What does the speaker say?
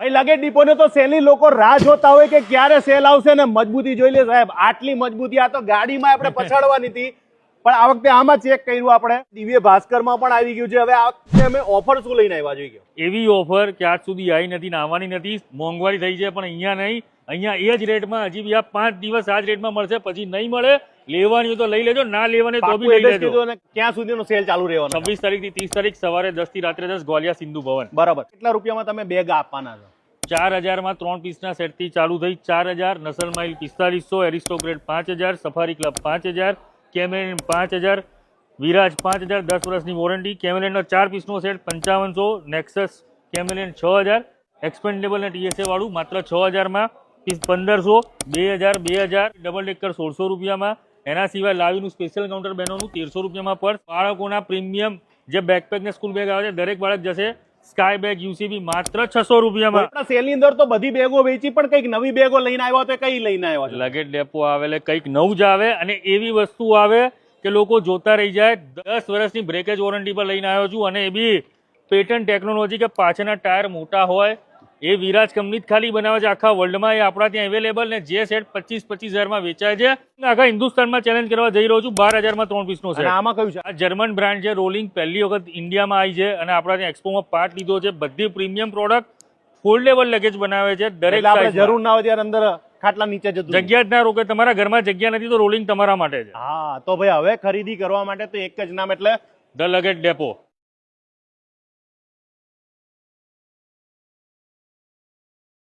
અહીં લગેજ ડીપોને તો સેલની લોકો રાહ જોતા હોય કે ક્યારે સેલ આવશે ને મજબૂતી જોઈ લે સાહેબ. આટલી મજબૂતી આ તો ગાડીમાં આપણે પછાડવાની હતી, પણ આ વખતે આમાં ચેક કર્યું આપણે. દિવ્ય ભાસ્કરમાં પણ આવી ગયું છે. હવે આ વખતે અમે ઓફર શું લઈને આવ્યા જોઈએ? એવી ઓફર કે આજ સુધી આવી નથી ને આવવાની નથી. મોંઘવારી થઈ છે પણ અહીંયા નહીં. અહીંયા એ જ રેટમાં હજી બી આ 5 દિવસ આ જ રેટમાં મળશે, પછી નહીં મળે. લેવાની હોય તો લઈ લેજો, ના લેવાની તો બી લઈ લેજો. ક્યાં સુધીનો સેલ ચાલુ રહેવાનો? 26 તારીખથી 30 તારીખ સવારે 10 થી રાત્રે 10 ગોલિયા સિંધુ ભવન. બરાબર. કેટલા રૂપિયામાં તમે બેગ આપવાના છો? 4000 માં 3 પીસના સેટથી ચાલુ થઈ 4000, નસલ માઇલ 4500, એરિસ્ટોક્રેટ 5000, સફારી ક્લબ 5000, કેમેલિન 5000, વિરાજ 5000, 10 વર્ષની વોરંટી. કેમેલિનનો 4 પીસનો સેટ 5500, નેક્સસ કેમેલિન 6000, એક્સપેન્ડેબલ ને ટીએસએ વાળું માત્ર 6000 માં, પીસ 1500, 2000, 2000, ડબલ ડેકર 1600 રૂપિયામાં. એના સિવાય લાવીનું સ્પેશિયલ કાઉન્ટર બહેનોનું 1300 રૂપિયામાં પર. બાળકોના પ્રીમિયમ જે બેકપેક ને સ્કૂલ બેગ આવે છે દરેક બાળક જશે. સ્કાય બેગ યુસીબી માત્ર 600 રૂપિયામાં. સેલની અંદર તો બધી બેગો વેચી, પણ કઈક નવી બેગો લઈને આવ્યા તો કઈ લઈને આવ્યા? લગેજ ડેપો આવે એટલે કંઈક નવું જ આવે, અને એવી વસ્તુ આવે કે લોકો જોતા રહી જાય. 10 વર્ષની બ્રેકેજ વોરંટી પર લઈને આવ્યો છું, અને એ બી પેટન્ટ ટેકનોલોજી કે પાછળના ટાયર મોટા હોય. એ વિરાજ કંપની ખાલી બનાવે છે આખા વર્લ્ડમાં. એ આપણા ત્યાં અવેલેબલ, ને જે સેટ 25,000 માં વેચાય છે. આખા હિન્દુસ્તાનમાં ચેલેન્જ કરવા જઈ રહ્યો છું. 12,000 માં 3 પીસનો સેટ. આમાં કયું છે? આ જર્મન બ્રાન્ડ છે. રોલિંગ પહેલી વખત ઇન્ડિયામાં આવી છે, અને આપણા ત્યાં એક્સપોમાં પાર્ટ લીધો છે. બધી પ્રીમિયમ પ્રોડક્ટ ફોલ્ડેબલ લગેજ બનાવે છે. દરેક જરૂર ના હોય ત્યારે અંદર ખાટલા નીચે જતું જગ્યા જ ના રોકે. તમારા ઘરમાં જગ્યા નથી તો રોલિંગ તમારા માટે છે. હા, તો ભાઈ હવે ખરીદી કરવા માટે તો એક જ નામ, એટલે ધ લગેજ ડેપો.